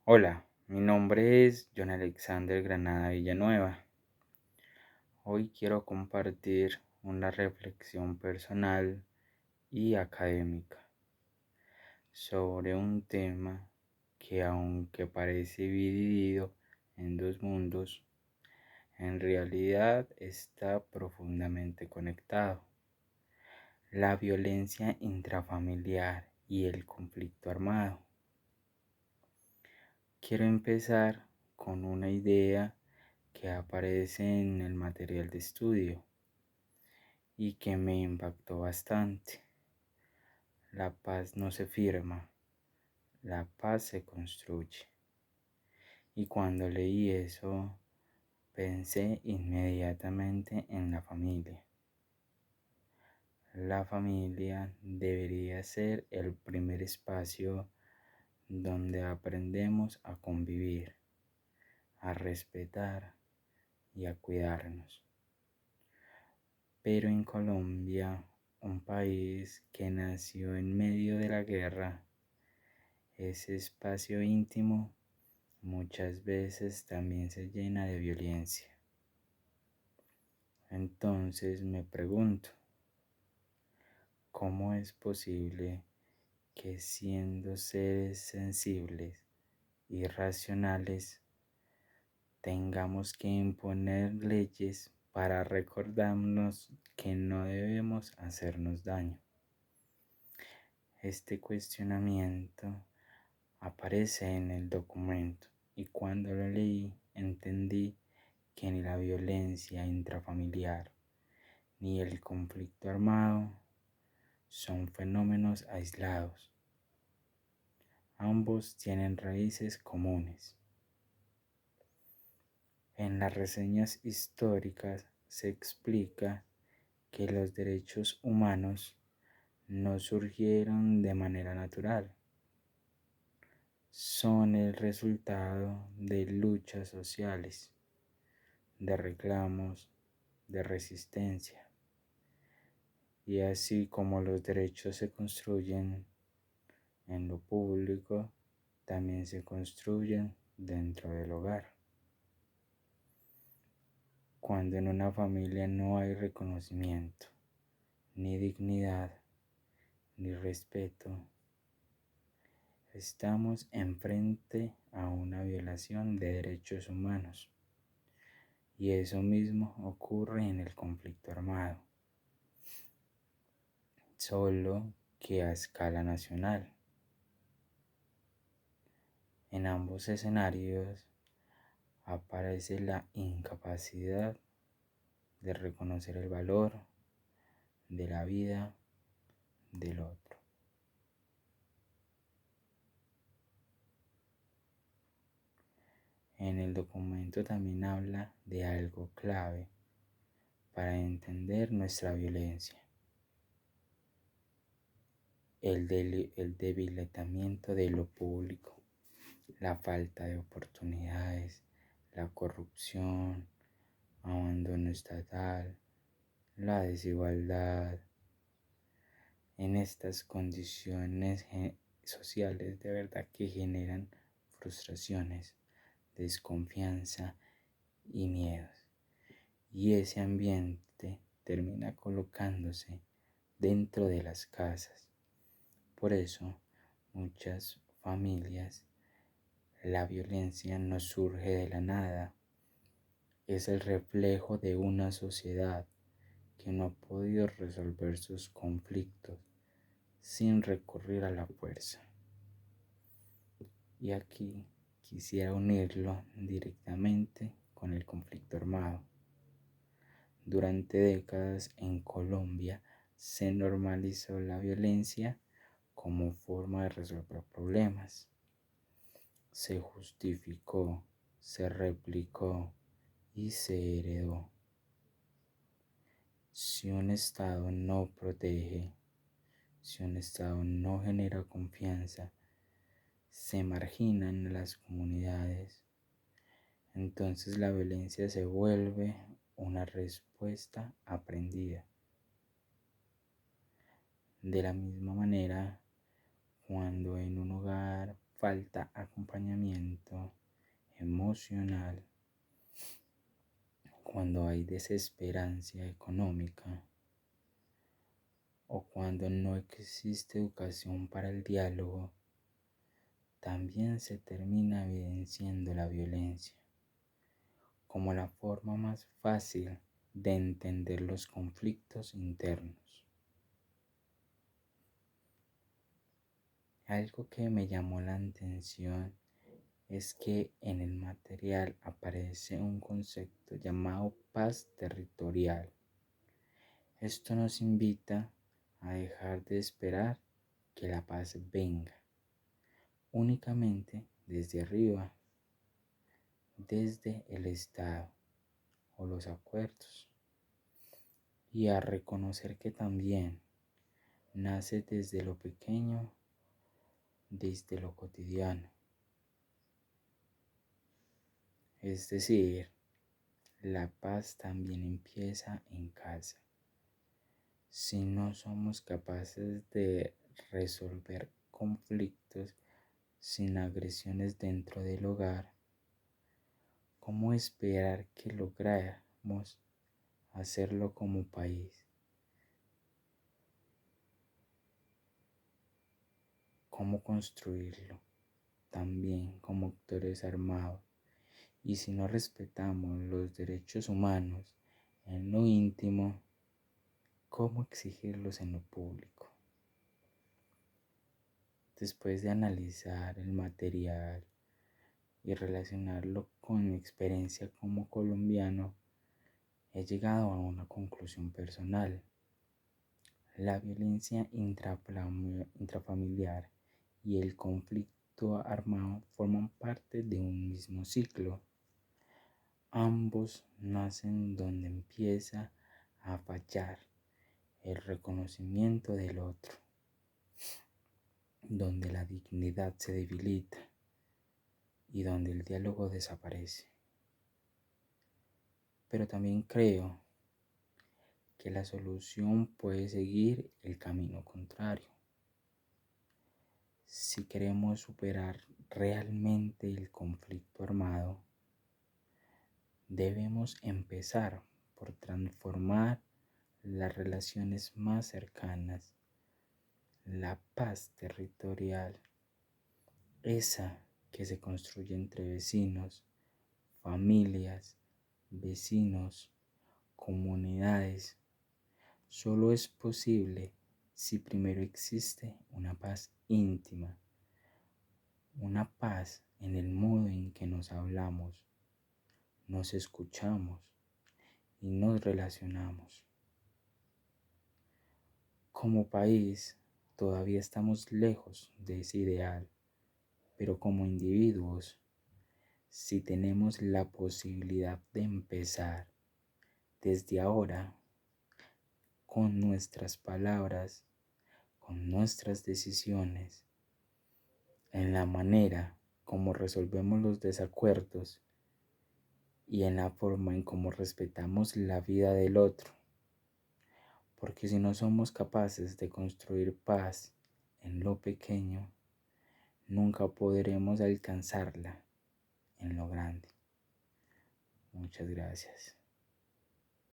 Hola, mi nombre es John Alexander Granada Villanueva. Hoy quiero compartir una reflexión personal y académica sobre un tema que, aunque parece dividido en dos mundos, en realidad está profundamente conectado: la violencia intrafamiliar y el conflicto armado. Quiero empezar con una idea que aparece en el material de estudio y que me impactó bastante. La paz no se firma, la paz se construye. Y cuando leí eso, pensé inmediatamente en la familia. La familia debería ser el primer espacio donde aprendemos a convivir, a respetar y a cuidarnos. Pero en Colombia, un país que nació en medio de la guerra, ese espacio íntimo muchas veces también se llena de violencia. Entonces me pregunto, ¿cómo es posible que, siendo seres sensibles y racionales, tengamos que imponer leyes para recordarnos que no debemos hacernos daño? Este cuestionamiento aparece en el documento y cuando lo leí entendí que ni la violencia intrafamiliar ni el conflicto armado son fenómenos aislados. Ambos tienen raíces comunes. En las reseñas históricas se explica que los derechos humanos no surgieron de manera natural. Son el resultado de luchas sociales, de reclamos, de resistencia. Y así como los derechos se construyen en lo público, también se construyen dentro del hogar. Cuando en una familia no hay reconocimiento, ni dignidad, ni respeto, estamos enfrente a una violación de derechos humanos. Y eso mismo ocurre en el conflicto armado, solo que a escala nacional. En ambos escenarios aparece la incapacidad de reconocer el valor de la vida del otro. En el documento también habla de algo clave para entender nuestra violencia: el debilitamiento de lo público, la falta de oportunidades, la corrupción, abandono estatal, la desigualdad. En estas condiciones sociales de verdad que generan frustraciones, desconfianza y miedos. Y ese ambiente termina colocándose dentro de las casas. Por eso, muchas familias, la violencia no surge de la nada, es el reflejo de una sociedad que no ha podido resolver sus conflictos sin recurrir a la fuerza. Y aquí quisiera unirlo directamente con el conflicto armado. Durante décadas en Colombia se normalizó la violencia como forma de resolver problemas. Se justificó, se replicó y se heredó. Si un Estado no protege, si un Estado no genera confianza, se marginan las comunidades, entonces la violencia se vuelve una respuesta aprendida. De la misma manera, cuando en un hogar falta acompañamiento emocional, cuando hay desesperancia económica o cuando no existe educación para el diálogo, también se termina evidenciando la violencia como la forma más fácil de entender los conflictos internos. Algo que me llamó la atención es que en el material aparece un concepto llamado paz territorial. Esto nos invita a dejar de esperar que la paz venga únicamente desde arriba, desde el Estado o los acuerdos, y a reconocer que también nace desde lo pequeño, desde lo cotidiano. Es decir, la paz también empieza en casa. Si no somos capaces de resolver conflictos sin agresiones dentro del hogar, ¿cómo esperar que logremos hacerlo como país? ¿Cómo construirlo también como actores armados? Y si no respetamos los derechos humanos en lo íntimo, ¿cómo exigirlos en lo público? Después de analizar el material y relacionarlo con mi experiencia como colombiano, he llegado a una conclusión personal. La violencia intrafamiliar y el conflicto armado forman parte de un mismo ciclo. Ambos nacen donde empieza a fallar el reconocimiento del otro, donde la dignidad se debilita y donde el diálogo desaparece. Pero también creo que la solución puede seguir el camino contrario. Si queremos superar realmente el conflicto armado, debemos empezar por transformar las relaciones más cercanas, la paz territorial, esa que se construye entre vecinos, familias, vecinos, comunidades. Solo es posible si primero existe una paz íntima, una paz en el modo en que nos hablamos, nos escuchamos y nos relacionamos. Como país, todavía estamos lejos de ese ideal, pero como individuos, si tenemos la posibilidad de empezar desde ahora, con nuestras palabras, con nuestras decisiones, en la manera como resolvemos los desacuerdos y en la forma en cómo respetamos la vida del otro. Porque si no somos capaces de construir paz en lo pequeño, nunca podremos alcanzarla en lo grande. Muchas gracias.